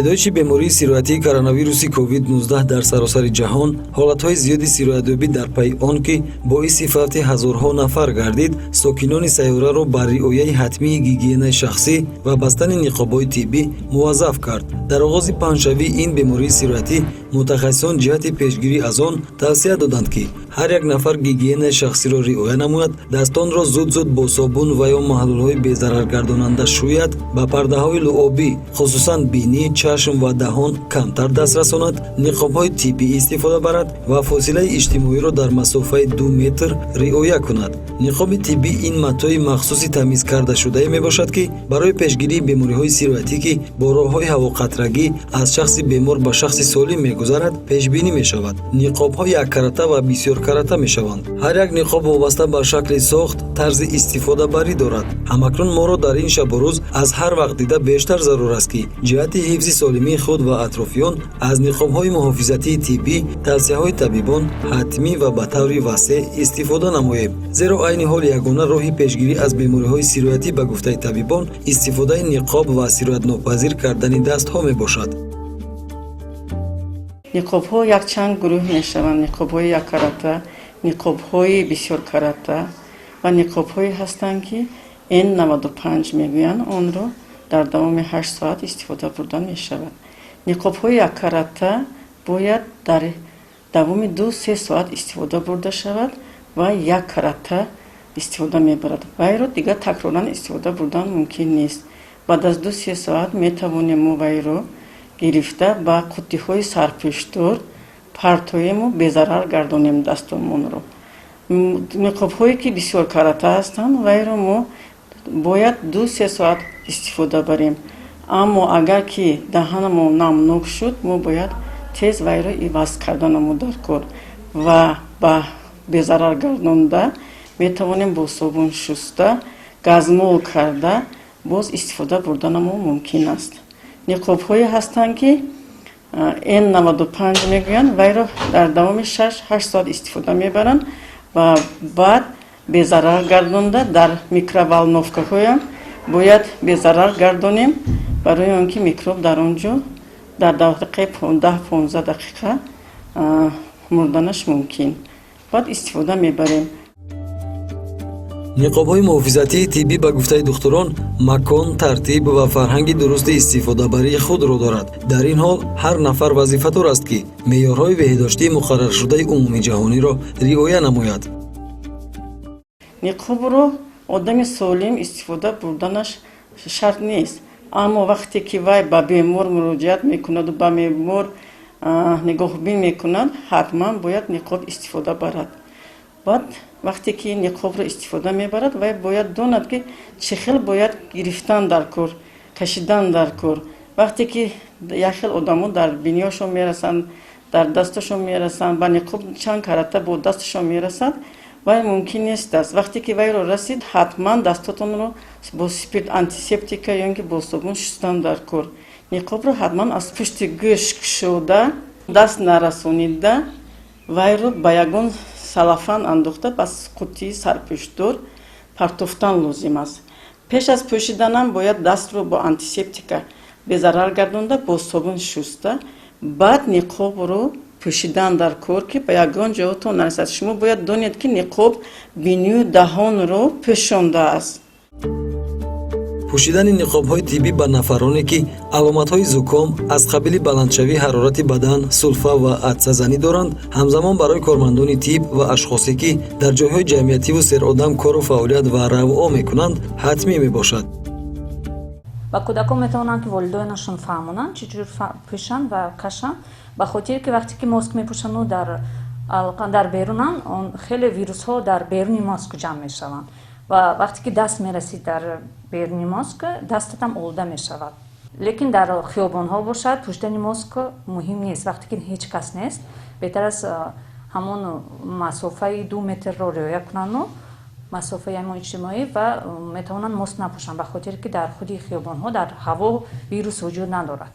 пайдоиши бемории сироятии коронавируси COVID-19 дар саросари ҷаҳон ҳолатҳои зиёди сироятёбӣ дар пайи он ки боиси фавти ҳазорҳо нафар гардид, сокинони сайёраро ба риояи ҳатмии гигиенаи шахсӣ ва бастани ниқобҳои тиббӣ муваззаф кард. Дар оғози панҷшавӣ ин бемории сироятӣ мутахассисон ҷиҳати пешгирӣ аз он тавсия доданд ки ҳар як нафар гигиенаи шахсиро риоя намояд, дастонро зуд бо собун ва ё маҳлулҳои безараргардонанда шӯяд, ба пардаҳои луобӣ хусусан бинӣ, чашм ва даҳон камтар даст расонад, ниқобҳои тиббӣ истифода барад ва фосилаи иҷтимоиро дар масофаи 2 метр риоя кунад. Ниқоби тиббӣ ин матои махсуси тамиз кардашудае мебошад ки барои пешгирии бемориҳои сироятӣ ки бо роҳҳои ҳавоқатрагӣ аз шахси бемор ба шахси солим мегузарад пешбинӣ мешавад. Ниқобҳо яккарота ва бисёркарота мешаванд. ҳар як ниқоб вобаста ба шакли сохт, тарзи истифодабарӣ дорад. ҳамакнун моро дар ин шабу рӯз аз ҳар вақт дида бештар зарур аст ки ҷиҳати ҳифзи солимии худ ва атрофиён аз ниқобҳои муҳофизатии тиббӣ, тавсияҳои табибон ҳатмӣ ва ба таври васеъ истифода намоем. Зеро айни ҳол ягона роҳи пешгирӣ аз бемориҳои сироятӣ ба гуфтаи табибон истифодаи ниқоб ва сироятнопазир кардани дастҳо мебошад. ниқобҳо якчанд гурӯҳ мешаванд. Ниқобҳои яккарота, ниқобҳои бисёркарота ва ниқобҳое ҳастанд ки N95 мегӯянд. онро дар давоми 8 соат истифода бурда мешавад. ниқобҳои яккарота бояд дар давоми 2-3 соат истифода бурда шавад ва як карата истифода мебарад. Вайро дигар такроран истифода бурдан мумкин нест. баъд аз 2-3 соат метавонем мо вайро гирифта ба қуттиҳои сарпӯшдор партоему безарар гардонем дастонмонро. ниқобҳое ки бисёр карата ҳастанд, вайро мо бояд 2-3 соат истифода барем. аммо агар ки даҳанамон намнок шуд, мо бояд тез вайро иваз карда намудар кор ва ба безарар гардонда метавонем бо собун шуста, газмол карда боз истифода бурданамо мумкин аст. ниқобҳое ҳастанд ки N95 мегӯянд, вайро дар давоми 6-8 соат истифода мебаранд ва баъд безарар гардонда дар микроволновкаҳоям бояд безарар гардонем, барои он ки микроб дар он ҷо дар 10-15 дақиқа мурданаш мумкин. баъд истифода мебарем. ниқобҳои муҳофизатии тиббӣ ба гуфтаи духтурон макон, тартиб ва фарҳанги дурусти истифодабарии худро дорад. дар ин ҳол ҳар нафар вазифадор аст ки меъёрҳои веҳдоштии муқарраршудаи умумии ҷаҳониро риоя намояд. ниқобро одами солим истифода бурданаш шарт нест, аммо вақте ки вай ба бемор муроҷиат мекунаду ба бемор нигоҳубин мекунад, ҳатман бояд ниқоб истифода барад. баъд вақте ки ниқобро истифода мебарад, вай бояд донад ки чӣ хел бояд гирифтан дар кор, кашидан дар кор. вақте ки як хел одамо дар биниҳошон мерасанд, дар дасташон мерасанд, ба ниқоб чанд карата бо дасташон мерасад, вай мумкин нест аст. вақте ки вайро расид, ҳатман дастотонро бо спирт антисептика ё ки бо собун шустан дар кор. ниқобро ҳатман аз пушти гӯш кушода, даст нарасонида, вайро ба ягон салафан андохта ба қуттии сарпӯшдор партофтан лозим аст. пеш аз пӯшиданам бояд дастро бо антисептика безарар гардонда, бо собун шуста, баъд ниқобро пӯшидан дар кор ки ба ягон ҷоҳотон нарасад. шумо бояд донед ки ниқоб бинию даҳонро пӯшондааст. пӯшидани ниқобҳои тиббӣ ба нафароне ки аломатҳои зуком аз қабили баландшавии ҳарорати бадан, сулфа ва атсазанӣ доранд, ҳамзамон барои кормандони тиб ва ашхосе ки дар ҷойҳои ҷамъиятиву серодам кору фаъолият ва раво мекунанд, ҳатмӣ мебошад. ба кӯдакон метавонанд ки волидойнашон фаҳмонанд чӣ ҷур пӯшанд ва кашанд, ба хотире ки вақте ки моск мепӯшанду дар берунан, он хеле вирусҳо дар беруни моск ҷамъ мешаванд ва вақте ки даст мерасид дар беруни моск, дастатам олуда мешавад. лекин дар хиёбонҳо бошад, пӯшидани моск муҳим нест. вақте ки ҳеҷ кас нест, беҳтар аст ҳамон масофаи 2 метрро риоя кунанду масофаи ҳамон иҷтимоӣ ва метавонанд моск напӯшанд, ба хотире ки дар худи хиёбонҳо дар ҳаво вирус вуҷуд надорад.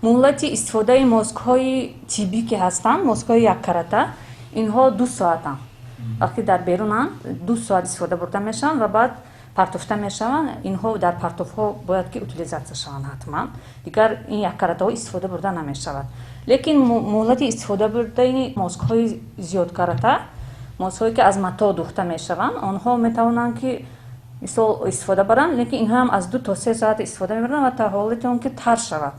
муҳлати истифодаи москҳои тиббӣ ки ҳастанд, москҳои яккарота, инҳо 2 соатанд. вақте дар берунанд 2 соат истифода бурда мешаванд ва баъд партофта мешаванд, инҳо дар партофҳо бояд ки утилизатсия шаванд ҳатман. Дигар ин яккаратаҳо истифода бурда намешавад. Лекин муҳлати истифода бурдани москҳои зиёдкарата, москҳое ки аз мато духта мешаванд, онҳо метавонанд ки мисол истифода баранд, лекин инҳо ҳам аз 2 то 3 соат истифода мебаранд ва та ҳолати он ки тар шавад.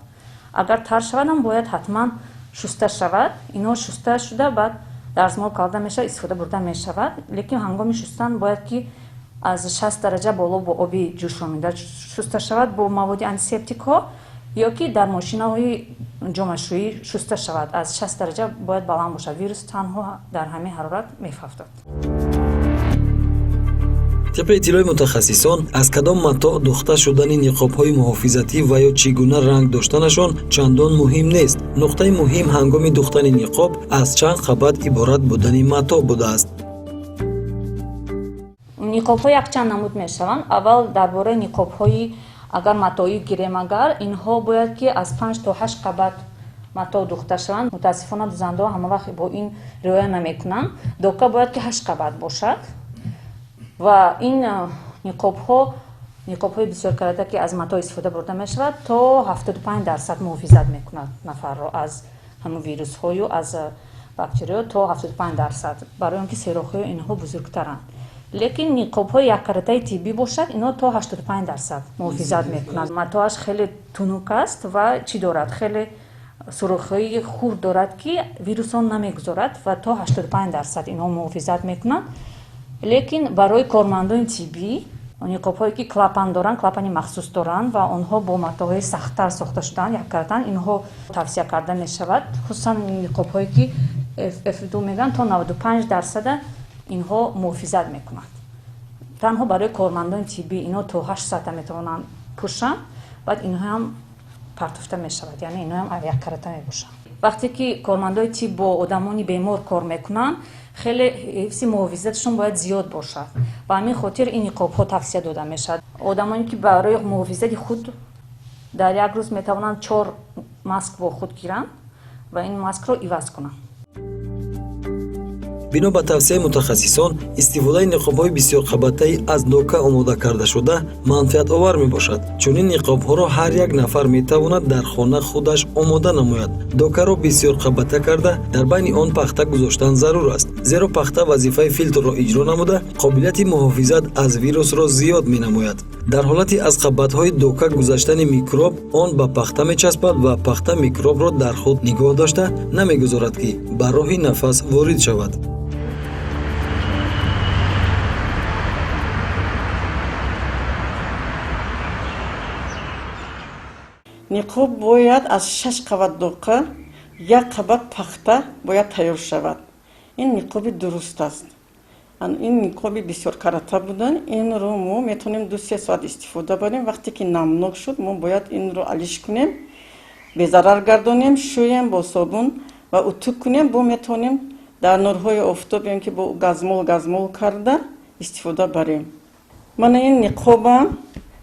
Агар тар шавад ҳам бояд ҳатман шуста шавад. Инҳо шуста шуда баъд дарзмол карда мешавад, истифода бурда мешавад. Лекин ҳангоми шустан бояд ки аз 60 дараҷа боло бо оби ҷӯшомида шуста шавад бо маводи антисептикҳо, ё ки дар мошинаҳои ҷомашӯӣ шуста шавад. Аз 60 дараҷа бояд баланд бошад. Вирус танҳо дар ҳамин ҳарорат мехафтад. طبق اطلاع متخصصان از کدام متاع دوخته شدن نقاب‌های محافظتی و یا چگونه رنگ داشتنشان چندان مهم نیست. نقطه مهم هنگام دوختن نقاب از چند قبط عبارت بودن متاع بوده است. ниқобҳо якчанд намуд мешаванд. аввал дар бораи ниқобҳои агар матои гиремагар, инҳо бояд ки аз 5 то 8 қабат матоъ духта шаванд. мутаассифона дузандаҳо ҳама вақт бо ин риоя намекунанд. дока бояд ки 8 қабат бошад ва ин ниқобҳои бисёркарата ки аз матоъ истифода бурда мешавад то 75% муҳофизат мекунад нафарро аз ҳамун вирусҳою аз бактериё то 75%, барои он ки серохҳои инҳо бузургтаранд. лекин ниқобҳои яккаратаи тиббӣ бошад, инҳо то 85% муҳофизат мекунад. матоаш хеле тунук аст ва чӣ дорад, хеле сурохҳои хурд дорад ки вирусҳо намегузорад ва то 85% инҳо муҳофизат мекунад. лекин барои кормандони тиббӣ ниқобҳое ки клапан доранд, клапани махсус доранд ва онҳо бо матоъҳои сахттар сохта шудаанд, яккаратан, инҳо тавсия карда мешавад. хусусан ниқобҳое ки FFP2 мегӯянд то 95% инҳо муҳофизат мекунад. танҳо барои кормандони тиббӣ инҳо то 8 соата метавонанд пӯшанд, баъд инҳо ҳам партофта мешавад, яъне инҳо ҳам яккарата мебошанд. вақте ки кормандони тиб бо одамони бемор кор мекунанд, хеле ҳифзи муҳофизатшон бояд зиёд бошад. ба ҳамин хотир ин ниқобҳо тавсия дода мешавад. одамоне ки барои муҳофизати худ дар як рӯз метавонанд 4 маск бо худ гиранд ва ин маскро иваз кунанд. бино ба тавсияи мутахассисон, истифодаи ниқобҳои бисёрқабатаи аз дока омода карда шуда манфиатовар мебошад. чунин ниқобҳоро ҳар як нафар метавонад дар хона худаш омода намояд. докаро бисёрқабата карда дар байни он пахта гузоштан зарур аст, зеро пахта вазифаи филтрро иҷро намуда қобилияти муҳофизат аз вирусро зиёд менамояд. дар ҳолати аз қабатҳои дока гузаштани микроб, он ба пахта мечаспад ва пахта микробро дар худ нигоҳ дошта намегузорад ки ба роҳи нафас ворид шавад. ниқоб бояд аз 6 қабат доқа, 1 қабат пахта бояд тайёр шавад. ин ниқоби дуруст аст. ин ниқоби бисёркарата будан, инро мо метавонем 2-3 соат истифода барем. вақте ки намнок шуд, мо бояд инро алиш кунем, безарар гардонем, шӯем бо собун ва утук кунем. бо метавонем дар нурҳои офтоб ё ки бо газмол карда истифода барем. мана ин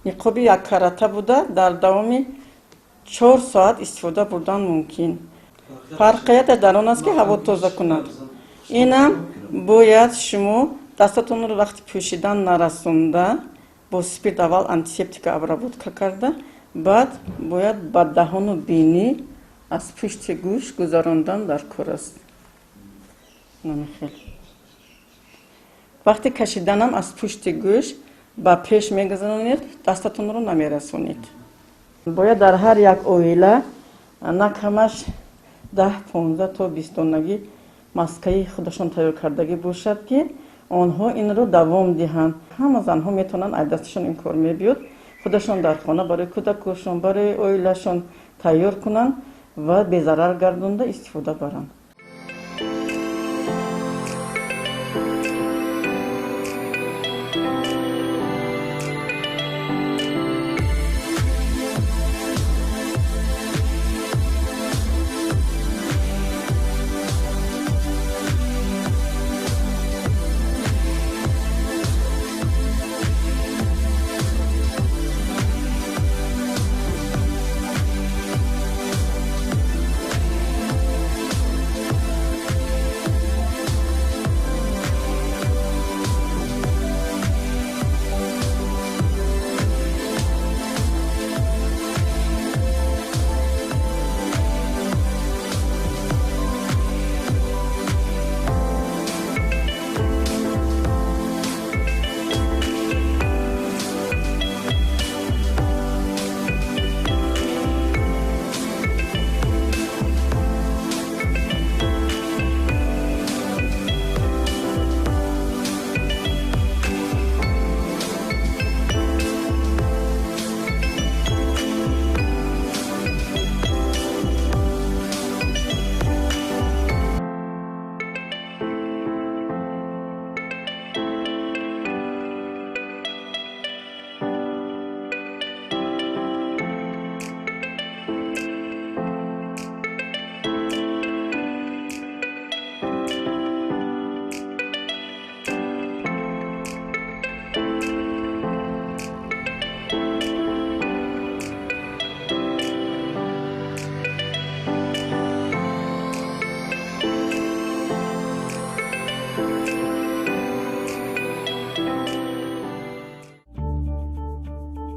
ниқоби яккарата буда дар давоми 4 соат истифода бурдан мумкин. фарқияте дар он аст ки ҳаво тоза кунад. инам бояд шумо дастатонро вақти пӯшидан нарасонда бо спирт аввал антисептика обработка карда, баъд бояд ба даҳону бинӣ аз пушти гӯш гузарондан дар кор аст. вақти кашиданам аз пушти гӯш ба пеш мегузаронед, дастатонро намерасонед. бояд дар ҳар як оила на камаш 10-15 то 20 донагӣ маскаи худашон тайёр кардагӣ бошад ки онҳо инро давом диҳанд. ҳама занҳо метавонанд аз дасташон ин кор мебиёд, худашон дар хона барои кӯдакошон, барои оилашон тайёр кунанд ва безарар гардонда истифода баранд.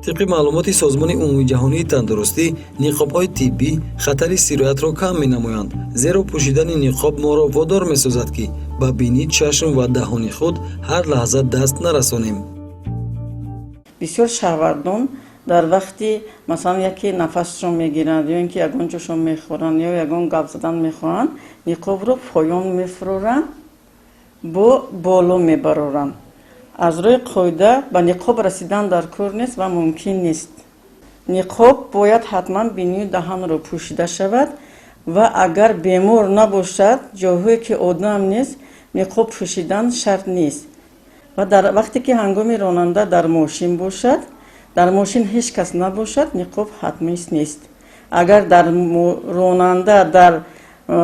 طبق معلومات سازمان عمومی جهانی تندرستی، نقاب‌های طبی خطر سیرایت‌را کم می‌نمایند، زیرا پوشیدن نقاب ما را وادار می‌سازد که به بینی، چشم و دهان خود هر لحظه دست نرسانیم. بسیار شهروندان در وقتی مثلا یکی نفسشون میگیرند یا اینکه یگان جوشون میخورن یا یگان گپ زدن میخوان، نقاب رو پایان میفرورن، با بالا میبرورن. از روی قاعده به نقاب رسیدن در کار نیست و ممکن نیست. نقاب باید حتما بینی و دهان رو پوشیده شود و اگر بیمار نباشد، جاهایی که آدم نیست، نقاب پوشیدن شرط نیست. و در وقتی که هنگام راننده در ماشین باشد، در ماشین هیچ کس نباشد، نقاب حتمی نیست. اگر در راننده در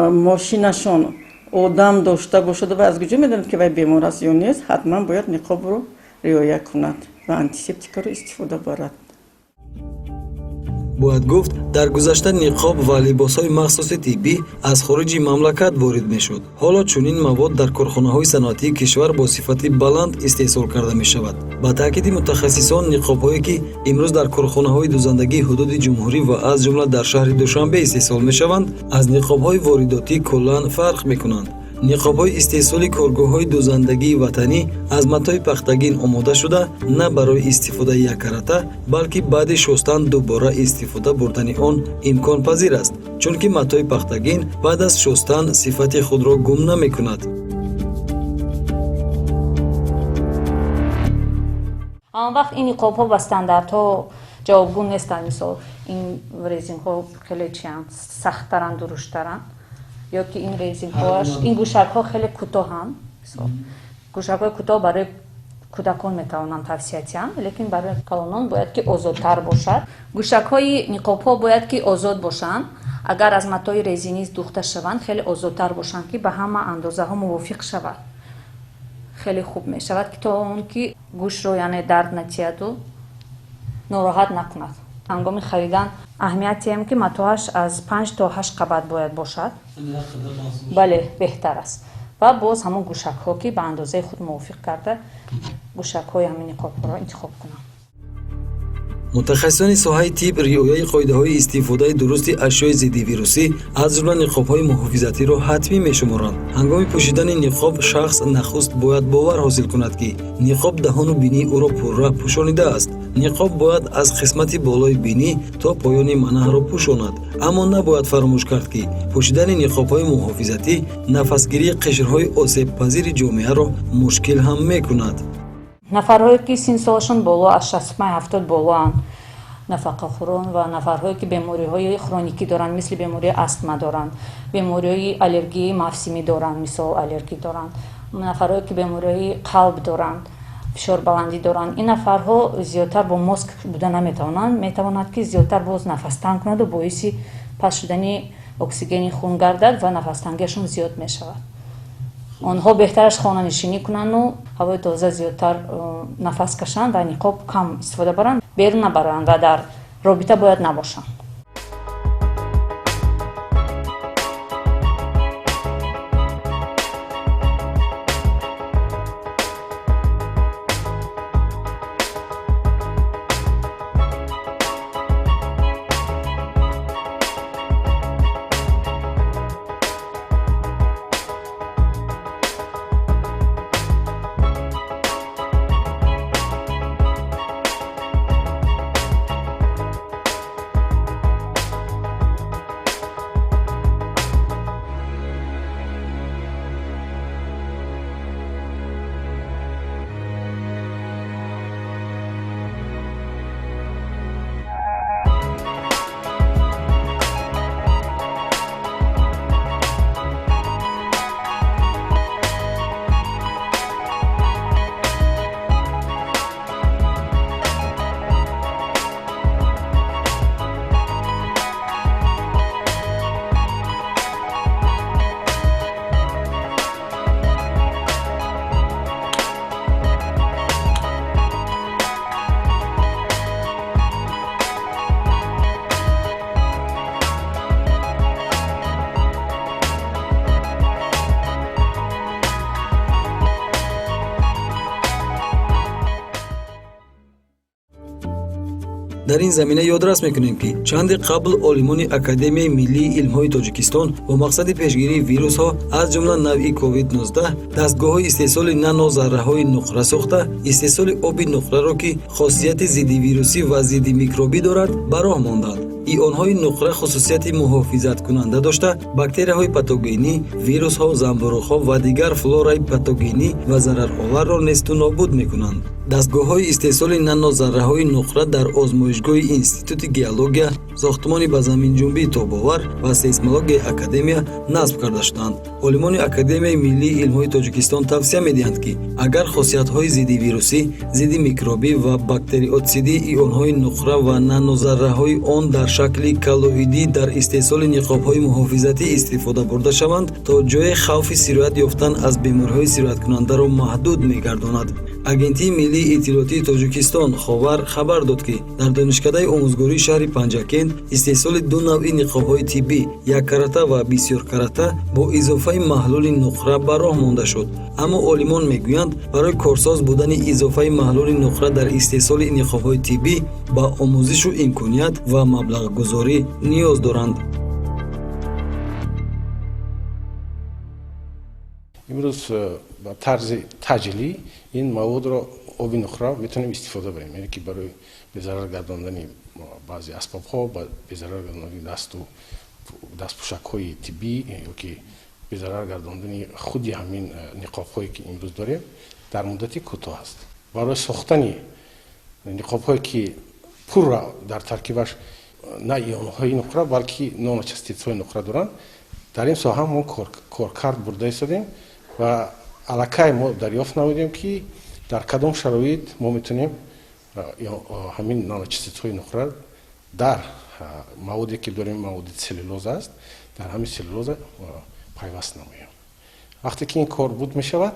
ماشینشون آدم داشته باشد و از کجا میدانید که وی بیمار است یا نیست، حتما باید نقاب رو رعایت کند و آنتیسپتیک رو استفاده برد. باید گفت در گذشته نقاب و لباس‌های مخصوص طبی از خارج مملکت وارد می‌شد. حالا چنین مواد در کارخانه‌های صنعتی کشور با صفت بلند استحصال کرده می‌شود. با تاکید متخصصان، نقاب‌هایی که امروز در کارخانه‌های دوزندگی حدود جمهوری و از جمله در شهر دوشنبه استحصال می‌شوند، از نقاب‌های وارداتی کلاً فرق می‌کنند. نقاب‌های استحصال کارگاه‌های دوزندگی وطنی از متای پختگین آماده شده، نه برای استفاده یک کرته، بلکه بعد شستن دوباره استفاده بردن آن امکان پذیر است، چون که متای پختگین بعد از شستن صفت خود را گم نمی‌کند. آن وقت این نقاب‌ها با استانداردها جوابگو نیستند. مثلا این رزین‌ها خیلی سخت‌ترن، درشت‌ترن، یا که این رزین‌هاش، این گوشک‌ها خیلی کوتاهن. گوشک‌های کوتاه برای کودکان میتوانند توصیه شوند، لیکن برای کلانان باید که آزادتر باشد. گوشک‌های نقاب‌ها باید که آزاد باشند. اگر از متای رزینی دوخته شوند، خیلی آزادتر باشند که به همه اندازه‌ها موافق شود. خیلی خوب میشود که تا اون که گوش رو یعنی درد نتیاد و ناراحت نکند. هنگام خریدن اهمیتی هم که متاهاش از 5 تا 8 قبط باید باشد. بله، بهتر است. و باز همون گوشک ها که به اندازه خود موافق کرده، گوشک های همین نقاب ها را انتخاب کنم. متخصصان ساحه طب رعایت قاعده‌های استفاده درست اشیاء ضد ویروسی از جمله نقاب‌های محافظتی را حتمی می‌شمارند. هنگام پوشیدن نقاب شخص نخست باید باور حاصل کند که نقاب دهان و بینی او را پرره پوشانیده است. نقاب باید از قسمت بالای بینی تا پایان منح را پوشاند، اما نباید فراموش کرد که پوشیدن نقاب‌های محافظتی نفسگیری قشرهای آسیب پذیر جامعه را مشکل هم می‌کند. نفرهایی که سن سالشون بالا از 65-70 بالا، نفقه‌خوران و نفرهایی که بیماری‌های کرونیکی دارند، مثل بیماری استما دارند، بیماری‌های آلرژی موسمی دارند، مثل آلرژی دارند، نفرهایی که بیماری‌های قلب دارند، فشار بلندی دارند، این نفرها زیادتر با ماسک بودن نمیتوانند، میتواند که زیادتر باز نفس تنگ کند و باعث پس شدن اکسیژن خون گردد و نفس تنگیشون زیاد میشود. آنها بهترش خانه نشینی کنند و هوای تازه زیادتر نفس کشند و نقاب کم استفاده برند، بیرون نبرند و در رابطه باید نباشند. дар ин замина ёдрас мекунем ки чанде қабл олимони академияи миллии илмҳои тоҷикистон бо мақсади пешгирии вирусҳо аз ҷумла навъи covid-19 дастгоҳҳои истеҳсоли нанозарраҳои нуқра сохта истеҳсоли оби нуқраро ки хосияти зиддивирусӣ ва зиддимикробӣ дорад ба роҳ монданд. ионҳои нуқра хусусияти муҳофизаткунанда дошта бактерияҳои патогенӣ, вирусҳо, занбӯруғҳо ва дигар флораи патогенӣ ва зарароварро несту нобуд мекунанд. дастгоҳҳои истеҳсоли нанозарраҳои нуқра дар озмоишгоҳи институти геология, сохтмони ба заминҷунбии тобовар ва сейсмологияи академия насб карда шуданд. олимони академияи миллии илмҳои тоҷикистон тавсия медиҳанд ки агар хосиятҳои зидди вирусӣ, зидди микробӣ ва бактериотсидии ионҳои нуқра ва нанозарраҳои он дар шакли коллоидӣ дар истеҳсоли ниқобҳои муҳофизатӣ истифода бурда шаванд, то ҷои хавфи сироят ёфтан аз бемориҳои сирояткунандаро маҳдуд мегардонад. агентии миллии иттилоотии тоҷикистон ховар хабар дод ки дар донишкадаи омӯзгории шаҳри панҷакент истеҳсоли ду навъи ниқобҳои тиббӣ яккарота ва бисёркарота бо изофаи маҳлули нуқра ба роҳ монда шуд. аммо олимон мегӯянд барои корсоз будани изофаи маҳлули нуқра дар истеҳсоли ниқобҳои тиббӣ ба омӯзишу имконият ва маблағгузорӣ ниёз доранд. имрӯз ба тарзи таҷилӣ ин маводро оби нуқра метавонем истифода барем, яъне ки барои безарар гардондани баъзе асбобҳо, безарар гардондани дастпӯшакҳои тиббӣ ёки безарар гардондани худи ҳамин ниқобҳое ки имрӯз дорем дар муддати кӯтоҳ аст. барои сохтани ниқобҳое ки пурра дар таркибаш на ионҳои нуқра балки ноночастицаҳои нуқра доранд, дар ин соҳа мо коркард бурда истодем ва аллакай мо дарёфт намудем ки дар кадом шароит мо метавонем ҳамин наночастицаҳои нуқра дар маводе ки дорем маводи селлюлоза аст, дар ҳамин селлюлоза пайваст намоем. вақте ки ин кор буд мешавад,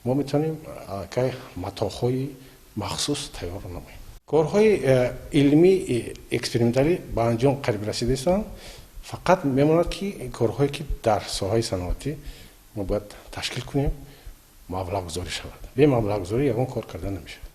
мо метавонем аллакай матоъҳои махсус тайёр намоем. корҳои илмӣ эксперименталӣ ба анҷом қариб расидаистанд. фақат мемонад ки корҳое ки дар соҳаи саноатӣ мо бояд ташкил кунем, маблағгузорӣ шавад. бе маблағгузорӣ ягон кор карда намешавад.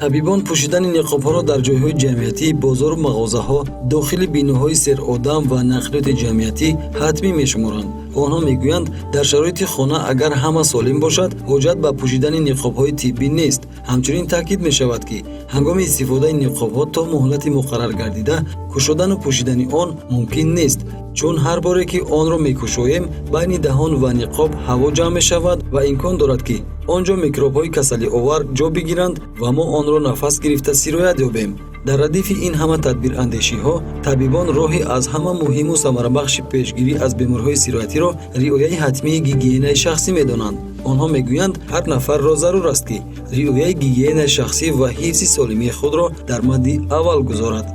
табибон пӯшидани ниқобҳоро дар ҷойҳои ҷамъиятӣ, бозору мағозаҳо, дохили биноҳои серодам ва нақлиёти ҷамъиятӣ ҳатмӣ мешуморанд. онҳо мегӯянд дар шароити хона агар ҳама солим бошад, ҳоҷат ба пӯшидани ниқобҳои тиббӣ нест. ҳамчунин таъкид мешавад ки ҳангоми истифодаи ниқобҳо то муҳлати муқаррар гардида кушодану пӯшидани он мумкин нест, чун ҳар боре ки онро мекушоем, байни даҳон ва ниқоб ҳаво ҷамъ мешавад ва имкон дорад ки он ҷо микробҳои касалиовар ҷо бигиранд ва мо онро нафас гирифта сироят ёбем. дар радифи ин ҳама тадбирандешиҳо, табибон роҳи аз ҳама муҳиму самарабахши пешгирӣ аз бемориҳои сироятиро риояи ҳатмии гигиенаи шахсӣ медонанд. онҳо мегӯянд ҳар нафарро зарур аст ки риояи гигиенаи шахсӣ ва ҳифзи солимии худро дар мадди аввал гузорад.